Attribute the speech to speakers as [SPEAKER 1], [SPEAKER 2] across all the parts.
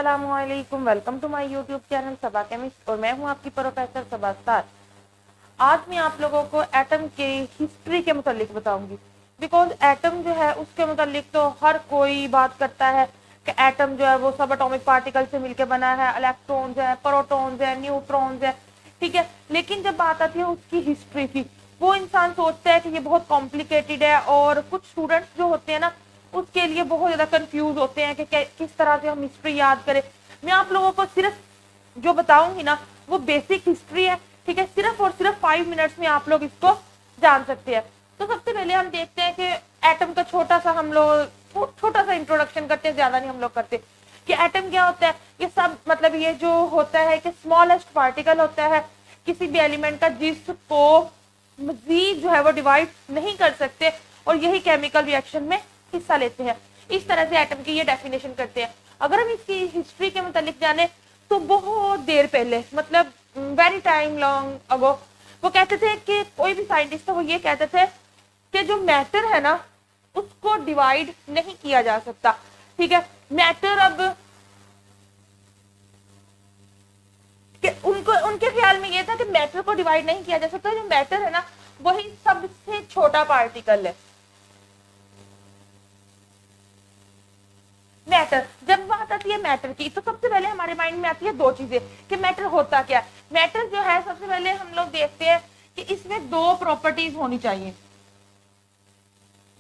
[SPEAKER 1] अस्सलामुअलैकुम, welcome to my YouTube channel Saba chemist और मैं हूं आपकी प्रोफेसर सबा सत्तार। आज मैं आप लोगों को एटम के हिस्ट्री के मुतालिक बताऊंगी। बिकॉज एटम जो है उसके मुतालिक तो हर कोई बात करता है कि एटम जो है वो सब एटॉमिक पार्टिकल से मिलकर बना है, इलेक्ट्रॉन्स है, प्रोटॉन्स है, न्यूट्रॉन्स है, ठीक है। लेकिन जब बात आती है उसकी हिस्ट्री की, वो इंसान सोचता है कि ये बहुत कॉम्प्लिकेटेड है और कुछ स्टूडेंट्स जो होते हैं ना उसके लिए बहुत ज्यादा कंफ्यूज होते हैं कि किस तरह से हम हिस्ट्री याद करें। मैं आप लोगों को सिर्फ जो बताऊंगी ना वो बेसिक हिस्ट्री है, ठीक है। सिर्फ और सिर्फ 5 मिनट्स में आप लोग इसको जान सकते हैं। तो सबसे पहले हम देखते हैं कि एटम का छोटा सा हम लोग छोटा सा इंट्रोडक्शन करते हैं, ज्यादा नहीं हम लोग करते कि एटम क्या होता है। ये सब मतलब ये जो होता है कि स्मॉलेस्ट पार्टिकल होता है किसी भी एलिमेंट का जिसको मजीद जो है वो डिवाइड नहीं कर सकते और यही केमिकल रिएक्शन में हिस्सा लेते हैं। इस तरह से एटम की ये डेफिनेशन करते हैं। अगर हम इसकी हिस्ट्री के मुतालिक जाने तो बहुत देर पहले मतलब वेरी टाइम लॉन्ग अगो वो कहते थे कि कोई भी साइंटिस्ट था वो ये कहते थे कि जो मैटर है ना उसको डिवाइड नहीं किया जा सकता, ठीक है। मैटर अब उनके ख्याल में ये था कि मैटर को डिवाइड नहीं किया जा सकता। जो मैटर है ना वही सबसे छोटा पार्टिकल है। मैटर, जब बात आती है मैटर की तो सबसे पहले हमारे माइंड में आती है दो चीजें कि मैटर होता क्या है। मैटर जो है सबसे पहले हम लोग देखते हैं कि इसमें दो प्रॉपर्टीज होनी चाहिए।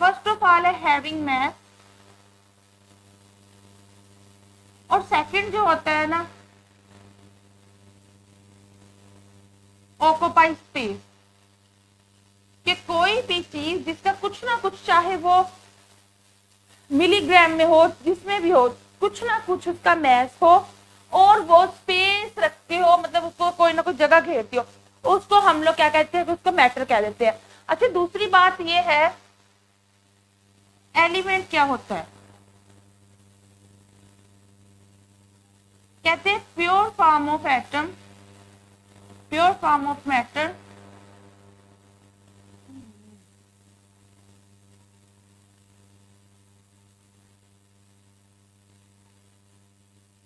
[SPEAKER 1] फर्स्ट ऑफ ऑल है हैविंग मास और सेकंड जो होता है ना ऑक्यूपाई स्पेस, कि कोई भी चीज जिसका कुछ ना कुछ चाहे वो मिलीग्राम में हो, जिसमें भी हो, कुछ ना कुछ उसका मैस हो और वो स्पेस रखती हो, मतलब उसको कोई ना कोई जगह घेरती हो, उसको हम लोग क्या कहते हैं, उसको मैटर कह देते हैं। अच्छा, दूसरी बात ये है एलिमेंट क्या होता है। कहते हैं pure form of atom, pure form of matter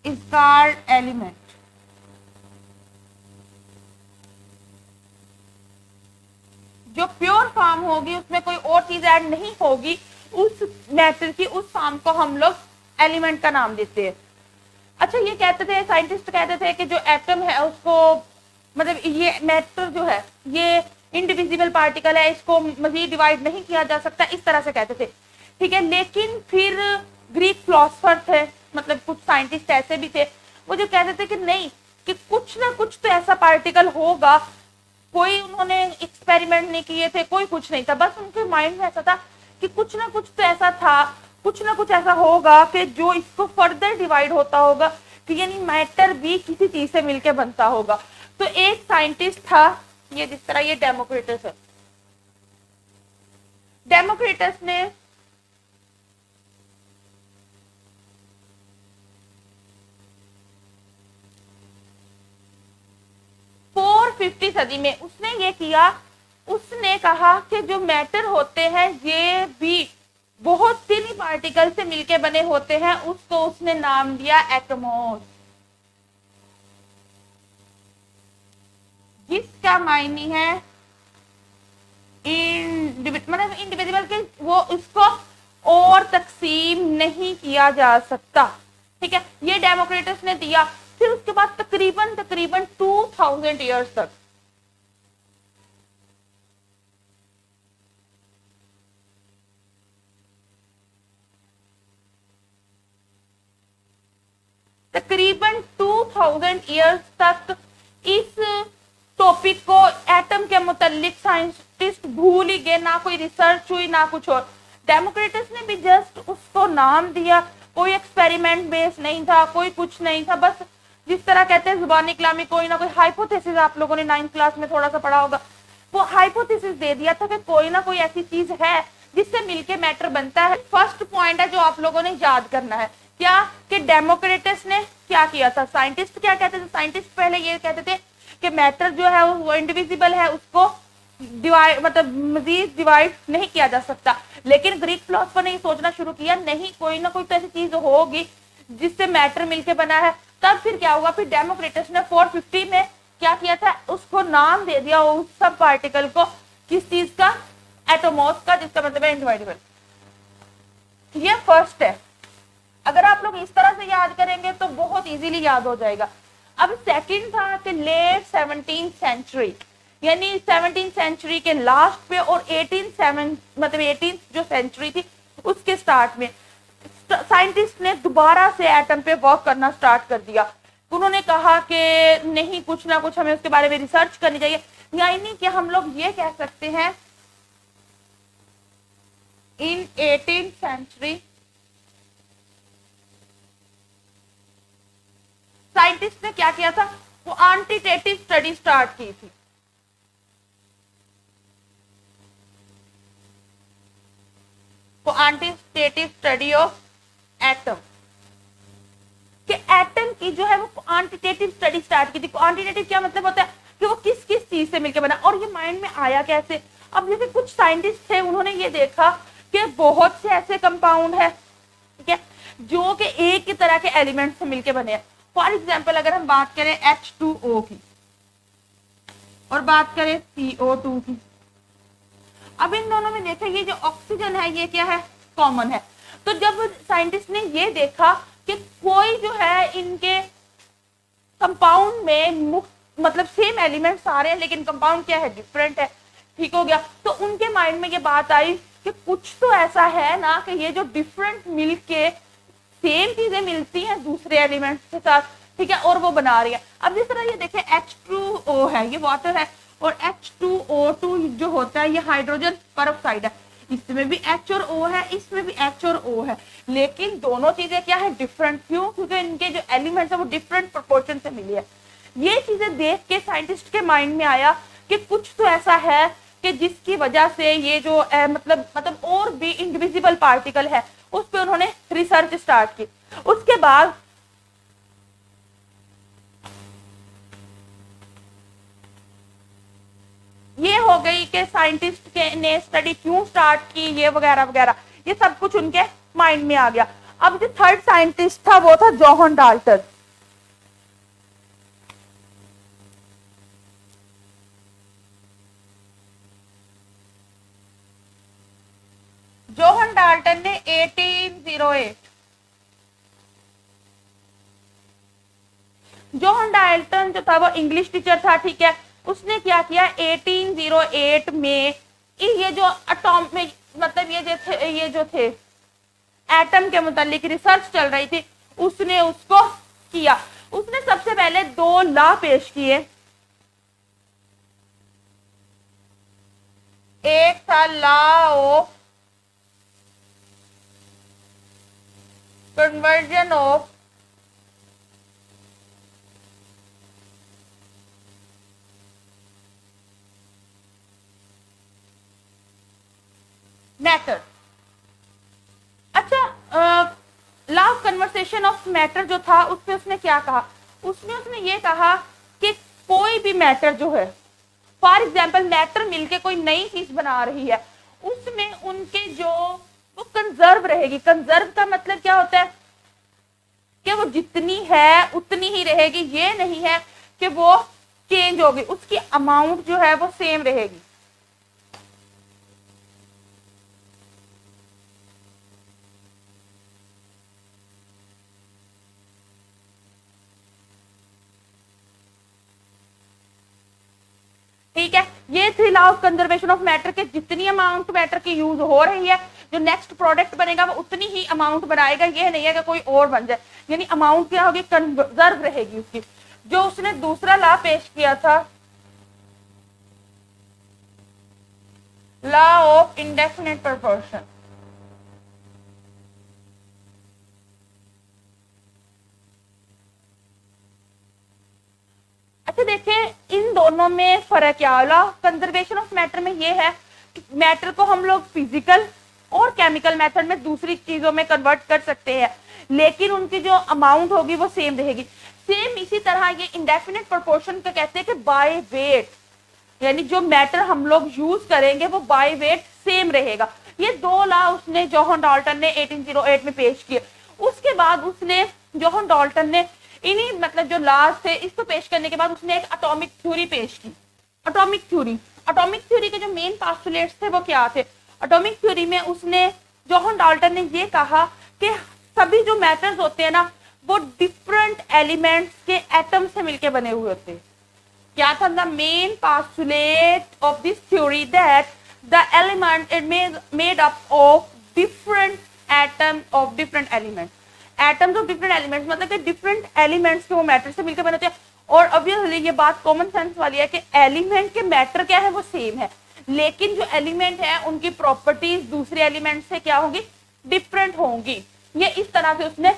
[SPEAKER 1] is called element। जो प्योर फॉर्म होगी उसमें कोई और चीज ऐड नहीं होगी, उस मैटर की उस फॉर्म को हम लोग एलिमेंट का नाम देते हैं। अच्छा, ये कहते थे साइंटिस्ट कहते थे कि जो एटम है उसको मतलब ये मैटर जो है ये इंडिविजिबल पार्टिकल है, इसको मजीद डिवाइड नहीं किया जा सकता, इस तरह से कहते थे, ठीक है। लेकिन फिर ग्रीक फिलोसोफर थे, मतलब कुछ साइंटिस्ट ऐसे भी थे वो जो कहते थे कि नहीं, कि कुछ ना कुछ तो ऐसा पार्टिकल होगा। कोई उन्होंने एक्सपेरिमेंट नहीं किए थे, कोई कुछ नहीं था, बस उनके माइंड में ऐसा था कि कुछ ना कुछ तो ऐसा था, कुछ ना कुछ ऐसा होगा कि जो इसको फर्दर डिवाइड होता होगा, कि यानी मैटर भी किसी चीज से मिलकर बनता होगा। तो एक साइंटिस्ट था ये, जिस तरह ये डेमोक्रिटस है। डेमोक्रिटस ने 450 सदी में उसने ये किया, उसने कहा कि जो मैटर होते हैं ये भी बहुत तिनी पार्टिकल से मिलके बने होते हैं, उसको उसने नाम दिया एटमोस, जिसका मायने है मतलब इंडिविजुअल के वो इसको और तकसीम नहीं किया जा सकता, ठीक है। ये डेमोक्रिटस ने दिया। फिर उसके बाद तकरीबन 2000 ईयर्स तक तकरीबन 2000 ईयर्स तक इस टॉपिक को एटम के मुतालिक साइंटिस्ट भूल ही गए, ना कोई रिसर्च हुई ना कुछ और। डेमोक्रिटस ने भी जस्ट उसको नाम दिया, कोई एक्सपेरिमेंट बेस नहीं था, कोई कुछ नहीं था, बस जिस तरह कहते हैं जुबानी कलामी कोई ना कोई हाइपोथेसिस, आप लोगों ने 9th क्लास में थोड़ा सा पढ़ा होगा, वो हाइपोथेसिस दे दिया था कि कोई ना कोई ऐसी चीज है जिससे मिलके मैटर बनता है। फर्स्ट पॉइंट है जो आप लोगों ने याद करना है, क्या कि डेमोक्रिटस ने क्या किया था। साइंटिस्ट क्या कहते थे, साइंटिस्ट पहले ये कहते थे कि मैटर जो है वो इंडिविजिबल है, उसको डिवाइड मतलब मजीद डिवाइड नहीं किया जा सकता। लेकिन ग्रीक फिलोसफर ने ये सोचना शुरू किया, नहीं, कोई ना कोई तो ऐसी चीज होगी जिससे मैटर मिलके बना है। तब फिर क्या हुआ, फिर डेमोक्रिटस ने 450 में क्या किया था, उसको नाम दे दिया उस सब पार्टिकल को, किस चीज का, एटोमोस का, जिसका मतलब है इनडिविजुअल। ये फर्स्ट है। अगर आप लोग इस तरह से याद करेंगे तो बहुत इजीली याद हो जाएगा। अब सेकंड था कि लेट 17th सेंचुरी, यानी 17th सेंचुरी के लास्ट पे और 18th जो सेंचुरी थी उसके स्टार्ट में साइंटिस्ट ने दोबारा से एटम पे वर्क करना स्टार्ट कर दिया। उन्होंने कहा कि नहीं, कुछ ना कुछ हमें उसके बारे में रिसर्च करनी चाहिए, यानी कि हम लोग ये कह सकते हैं इन 18th सेंचुरी साइंटिस्ट ने क्या किया था, वो क्वांटिटेटिव स्टडी स्टार्ट की थी। क्वांटिटेटिव स्टडी ऑफ एटम, कि एटम की जो है वो क्वांटिटेटिव स्टडी स्टार्ट की थी। क्वांटिटेटिव क्या मतलब होता है कि वो किस किस चीज से मिलकर बना, और ये माइंड में आया कैसे। अब जैसे कुछ साइंटिस्ट थे, उन्होंने ये देखा कि बहुत से ऐसे कंपाउंड है, ठीक है, जो कि एक ही तरह के एलिमेंट से मिलकर बने हैं। फॉर एग्जाम्पल अगर हम बात करें H2O की और बात करें CO2 की, अब इन दोनों में देखें ये जो ऑक्सीजन है ये क्या है, कॉमन है। तो जब साइंटिस्ट ने ये देखा कि कोई जो है इनके कंपाउंड में मतलब सेम एलिमेंट सारे हैं लेकिन कंपाउंड क्या है, डिफरेंट है, ठीक हो गया। तो उनके माइंड में ये बात आई कि कुछ तो ऐसा है ना कि ये जो डिफरेंट मिलके सेम चीजें मिलती हैं दूसरे एलिमेंट्स के साथ, ठीक है, और वो बना रही है। अब जिस तरह ये देखें H2O है, ये वाटर है, और H2O2 जो होता है ये हाइड्रोजन परऑक्साइड है। इसमें भी H और O है, इसमें भी H और O है, लेकिन दोनों चीजें क्या है, डिफरेंट। क्यों? क्योंकि इनके जो एलिमेंट्स है वो डिफरेंट प्रोपोर्शन से मिली है। ये चीजें देख के साइंटिस्ट के माइंड में आया कि कुछ तो ऐसा है कि जिसकी वजह से ये जो मतलब और भी इनडिविजिबल पार्टिकल है उस पर उन्होंने रिसर्च स्टार्ट की। उसके बाद ये हो गई कि साइंटिस्ट के ने स्टडी क्यों स्टार्ट की, ये वगैरह वगैरह, ये सब कुछ उनके माइंड में आ गया। अब जो थर्ड साइंटिस्ट था वो था जॉन डाल्टन। जॉन डाल्टन ने 1808 जॉन डाल्टन जो था वो इंग्लिश टीचर था, ठीक है। उसने क्या किया, 1808 में ये जो एटॉमिक मतलब ये जो थे एटम के मुतालिक रिसर्च चल रही थी, उसने उसको किया। उसने सबसे पहले 2 लॉ पेश किए। एक था law of conversion of matter. अच्छा, law of conversation of matter जो था उसमें उसने क्या कहा, उसने ये कहा कि कोई भी मैटर जो है, फॉर एग्जाम्पल मैटर मिलके कोई नई चीज बना रही है, उसमें उनके जो वो कंजर्व रहेगी। कंजर्व का मतलब क्या होता है कि वो जितनी है उतनी ही रहेगी, ये नहीं है कि वो चेंज होगी, उसकी अमाउंट जो है वो सेम रहेगी। ठीक है, ये थी law of conservation of matter के जितनी अमाउंट मैटर की यूज हो रही है, जो नेक्स्ट प्रोडक्ट बनेगा वो उतनी ही अमाउंट बनाएगा, ये नहीं है कि कोई और बन जाए, यानी अमाउंट क्या होगी, कंजर्व रहेगी उसकी। जो उसने दूसरा लॉ पेश किया था, लॉ ऑफ इंडेफिनिट प्रोपोर्शन। अच्छा देखिए, इन दोनों में फर्क क्या है। कंजर्वेशन ऑफ मैटर में ये है कि मैटर को हम लोग फिजिकल और केमिकल मेथड में दूसरी चीजों में कन्वर्ट कर सकते हैं, लेकिन उनकी जो अमाउंट होगी वो सेम रहेगी। सेम इसी तरह ये इंडेफिनिट प्रोपोर्शन का कहते हैं कि बाय वेट, यानी जो मैटर हम लोग यूज करेंगे वो बाय वेट सेम रहेगा। ये 2 लॉ उसने जॉन डाल्टन ने 1808 में पेश किए। उसके बाद उसने जॉन डाल्टन ने इन्हीं मतलब जो लॉज थे इसको पेश करने के बाद उसने एक एटॉमिक थ्योरी पेश की। एटॉमिक थ्योरी के जो मेन पोस्टुलेट्स थे वो क्या थे? एटॉमिक थ्योरी में उसने जॉन डाल्टन ने ये कहा कि सभी जो मैटर्स होते हैं ना वो डिफरेंट एलिमेंट्स के एटम से मिलके बने हुए होते हैं। क्या था? The main postulate of this theory that the element it made up of different atom of different elements. Atoms of different elements मतलब कि डिफरेंट एलिमेंट्स के वो मैटर से मिलकर बने होते हैं। और ऑब्वियसली ये बात कॉमन सेंस वाली है कि एलिमेंट के मैटर क्या है वो सेम है, लेकिन जो एलिमेंट है उनकी प्रॉपर्टीज दूसरे एलिमेंट से क्या होगी? डिफरेंट होंगी। ये इस तरह से उसने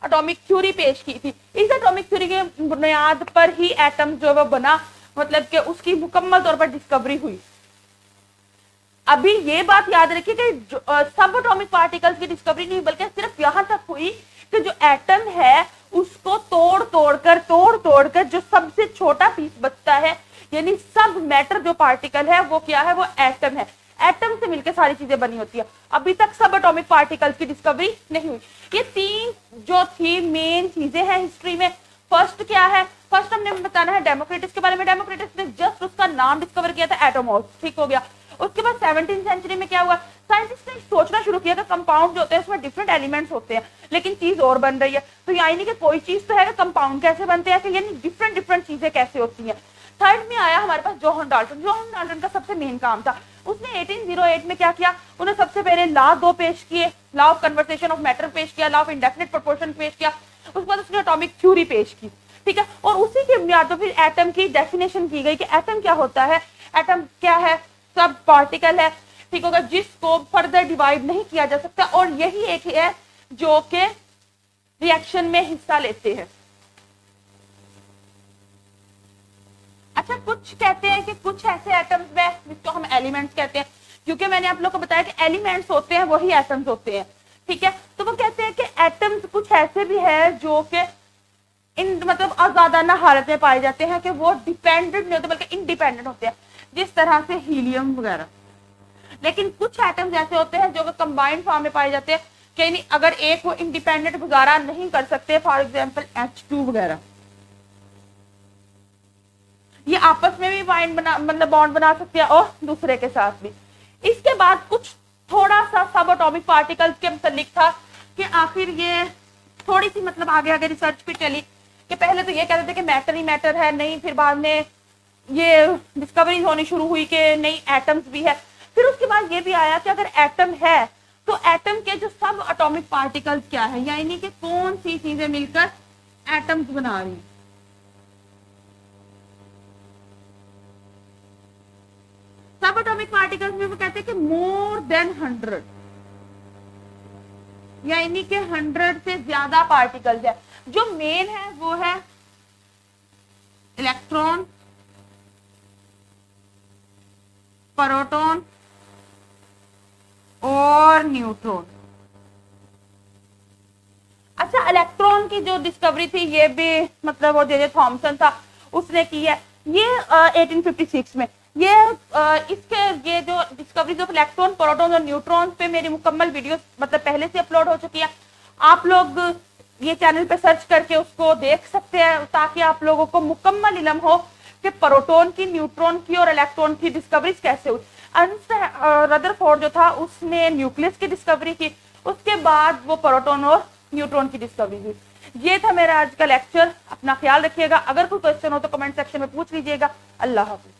[SPEAKER 1] एटॉमिक थ्योरी पेश की थी। इस एटॉमिक थ्योरी के बुनियाद पर ही एटम जो वो बना, मतलब कि उसकी मुकम्मल तौर पर डिस्कवरी हुई। अभी ये बात याद रखिए कि सब एटॉमिक पार्टिकल्स की डिस्कवरी नहीं बल्कि सिर्फ यहां तक हुई कि जो एटम है उसको तोड़ तोड़कर जो सबसे छोटा पीस बचता है, यानी सब मैटर जो पार्टिकल है वो क्या है? वो एटम है। एटम से मिलकर सारी चीजें बनी होती है। अभी तक सब एटॉमिक पार्टिकल्स की डिस्कवरी नहीं हुई। ये तीन जो थी मेन चीजें हैं हिस्ट्री में। फर्स्ट क्या है? फर्स्ट हमने बताना है डेमोक्रिटस के बारे में। डेमोक्रिटस ने जस्ट उसका नाम डिस्कवर किया था, एटोमॉस, ठीक हो गया। उसके बाद 17वीं सेंचुरी में क्या हुआ? साइंटिस्ट ने सोचना शुरू किया कि कंपाउंड जो होते हैं उसमें डिफरेंट एलिमेंट्स होते हैं, लेकिन चीज और बन रही है। तो यानी नहीं कि कोई चीज तो है कि कंपाउंड कैसे बनते हैं, कि यानी डिफरेंट चीजें कैसे होती हैं। थर्ड में आया हमारे पास जॉन डाल्टन का सबसे मेन काम था, उसने 1808 में क्या किया? उन्हें सबसे पहले लॉ दो पेश किए, law of conversation of matter पेश किया, लॉ ऑफ इंडेफिनिट प्रोपोर्शन पेश किया। उसके बाद उसने एटॉमिक थ्योरी पेश की, ठीक है। और उसी के बुनियाद पर फिर एटम की डेफिनेशन की गई कि एटम क्या होता है। एटम क्या है? सब पार्टिकल है, ठीक होगा, जिसको फर्दर डिवाइड नहीं किया जा सकता। और यही एक है जो के रिएक्शन में हिस्सा लेते हैं। अच्छा, कुछ कहते हैं कि कुछ ऐसे एटम्स में जिसको हम एलिमेंट्स कहते हैं, क्योंकि मैंने आप लोग को बताया कि एलिमेंट्स होते हैं वही एटम्स होते हैं, ठीक है। तो वो कहते हैं कि एटम्स कुछ ऐसे भी है जो कि इन मतलब आजादाना हालत में पाए जाते हैं, कि वो डिपेंडेंट नहीं होते बल्कि इंडिपेंडेंट होते हैं, जिस तरह से हीलियम वगैरह। लेकिन कुछ एटम्स ऐसे होते हैं जो कंबाइंड फॉर्म में पाए जाते हैं, कि अगर एक वो इंडिपेंडेंट गुजारा नहीं कर सकते, फॉर एग्जांपल H2 वगैरह, ये आपस में भी बॉन्ड बना सकते हैं और दूसरे के साथ भी। इसके बाद कुछ थोड़ा सा सब एटॉमिक पार्टिकल्स के मुतालिक था कि आखिर ये थोड़ी सी मतलब आगे रिसर्च पे चली, कि पहले तो ये कहते थे कि मैटर ही मैटर है, नहीं, फिर बाद में ये डिस्कवरी होनी शुरू हुई कि नहीं, एटम्स भी है। फिर उसके बाद ये भी आया कि अगर एटम है तो एटम के जो सब एटॉमिक पार्टिकल्स क्या है, यानी कि कौन सी चीजें मिलकर एटम्स बना रही हैं। सब एटॉमिक पार्टिकल्स में वो कहते हैं कि मोर देन 100, यानी कि 100 से ज्यादा पार्टिकल्स है। जो मेन है वो है इलेक्ट्रॉन, प्रोटॉन और न्यूट्रॉन। अच्छा, इलेक्ट्रॉन की जो डिस्कवरी थी ये भी मतलब वो जे थॉमसन था उसने की है, ये 1856 में। ये इसके ये जो डिस्कवरीज ऑफ इलेक्ट्रॉन, प्रोटॉन और न्यूट्रॉन पे मेरी मुकम्मल वीडियो मतलब पहले से अपलोड हो चुकी है। आप लोग ये चैनल पे सर्च करके उसको देख सकते हैं, ताकि आप लोगों को मुकम्मल इल्म हो कि प्रोटॉन की, न्यूट्रॉन की और इलेक्ट्रॉन की डिस्कवरीज कैसे हुई। अर्नेस्ट रदरफोर्ड जो था उसने न्यूक्लियस की डिस्कवरी की, उसके बाद वो प्रोटॉन और न्यूट्रॉन की डिस्कवरी हुई। ये था मेरा आज का लेक्चर। अपना ख्याल रखिएगा। अगर कोई क्वेश्चन हो तो कमेंट सेक्शन में पूछ लीजिएगा। अल्लाह हाफिज।